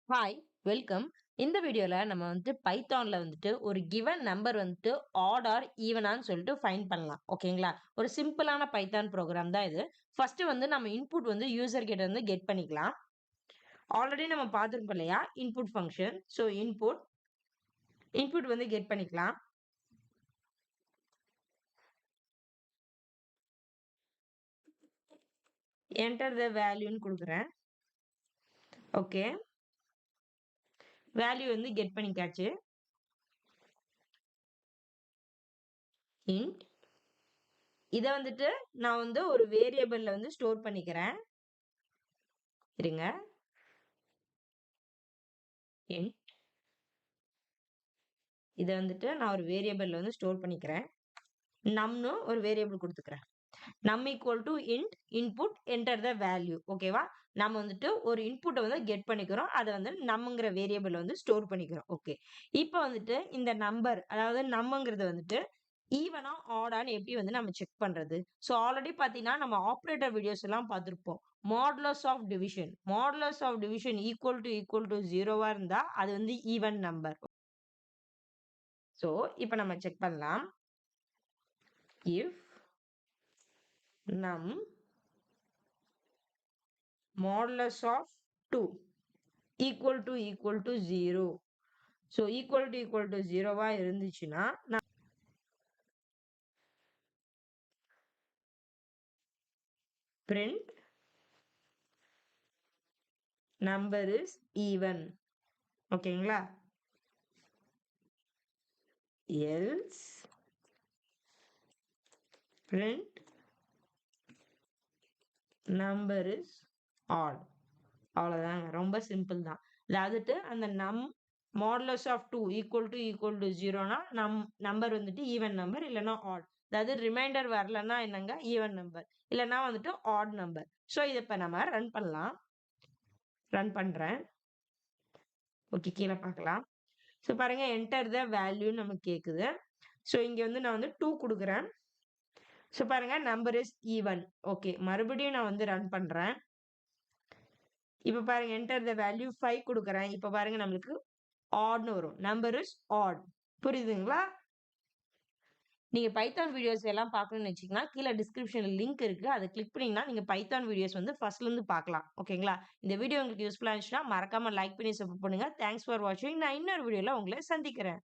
Hi, welcome. இந்த வீடியோல நம்ம பைத்தான்ல ஒரு கிவன் நம்பர் ஆட் ஆர் ஈவனான்னு சொல்லிட்டு ஃபைண்ட் பண்ணலாம். ஓகேங்களா? ஒரு சிம்பிளான பைத்தான் ப்ரோகிராம் தான் இது. ஃபர்ஸ்ட் நம்ம இன்புட் யூசர் கிட்ட இருந்து கெட் பண்ணிக்கலாம். ஆல்ரெடி நம்ம பார்த்திருப்போம் இல்லையா? Input function. So input get பண்ணிக்கலாம். என்டர் த வேல்யூன்னு குடுக்குறேன். ஓகே. வேல்யூ கெட் பண்ணிக்காச்சு. இன்ட் இத நான் ஒரு வேரியபிள்ல ஸ்டோர் பண்ணிக்கிறேன். இருங்க. இன்ட் இத நான் ஒரு வேரியபிள்ல ஸ்டோர் பண்ணிக்கிறேன். நம்னு ஒரு வேரியபிள் குடுத்துக்கிறேன். நம் equal to int input enter the value. ஓகேவா? நம்ம ஒரு இன்புட்ட கெட் பண்ணிக்கிறோம். அத நம்மங்கிற வேரியபிள் ஸ்டோர் பண்ணிக்கிறோம். ஓகே. இப்ப இந்த நம்பர் அதாவது நம்மங்கிறது ஈவனா ஆடான்னு எப்படி நம்ம செக் பண்றது? சோ ஆல்ரெடி பாத்தீங்கன்னா நம்ம ஆப்பரேட்டர் வீடியோஸ் எல்லாம் பார்த்திருப்போம். Modulus of division. Modulus of division equal to 0வா இருந்தா அது ஈவன் நம்பர். சோ இப்ப நம்ம செக் பண்ணலாம். இஃப் நம் modulus of 2 equal to 0. So equal to 0வா இருந்துச்சுன்னா print number is even. ஓகேங்களா? else print number is odd. அவ்வளவுதாங்க. ரொம்ப சிம்பிள் தான். அதாவது அந்த modulus of 2 equal to 0னா நம்பர் ஈவன் நம்பர் இல்லனா ஆட். அதாவது ரிமைண்டர் வரலன்னா என்னங்க ஈவன் நம்பர் இல்லனா ஆட் நம்பர். சோ இத இப்ப நம்ம ரன் பண்ணலாம். ரன் பண்றேன். ஓகே, கீழ பார்க்கலாம். சோ பாருங்க என்டர் த வேல்யூ நமக்கு கேக்குது. சோ இங்க நான் 2 குடுக்குறேன். சோ பாருங்க நம்பர் இஸ் ஈவன். ஓகே, மறுபடியும் நான் ரன் பண்றேன். இப்ப பாருங்க என்டர் த வேல்யூ 5 குடுக்குறேன். இப்ப பாருங்க நமக்கு ஆட்னு வரும். Number is odd. புரியுதுங்களா? நீங்க பைத்தான் வீடியோஸ் எல்லாம் பார்க்கணும்னு நினைச்சீங்கன்னா கீழ டிஸ்கிரிப்ஷன்ல லிங்க் இருக்கு. அத கிளிக் பண்ணீங்கன்னா நீங்க பைத்தான் வீடியோஸ் ஃபர்ஸ்ட்ல இருந்து பார்க்கலாம். ஓகேங்களா? இந்த வீடியோ உங்களுக்கு யூஸ்ஃபுல்லா இருந்துச்சுன்னா மறக்காம லைக் பண்ணி சப்போர்ட் பண்ணுங்க. தேங்க்ஸ் ஃபார் வாட்சிங். நான் இன்னொரு வீடியோல உங்களை சந்திக்கிறேன்.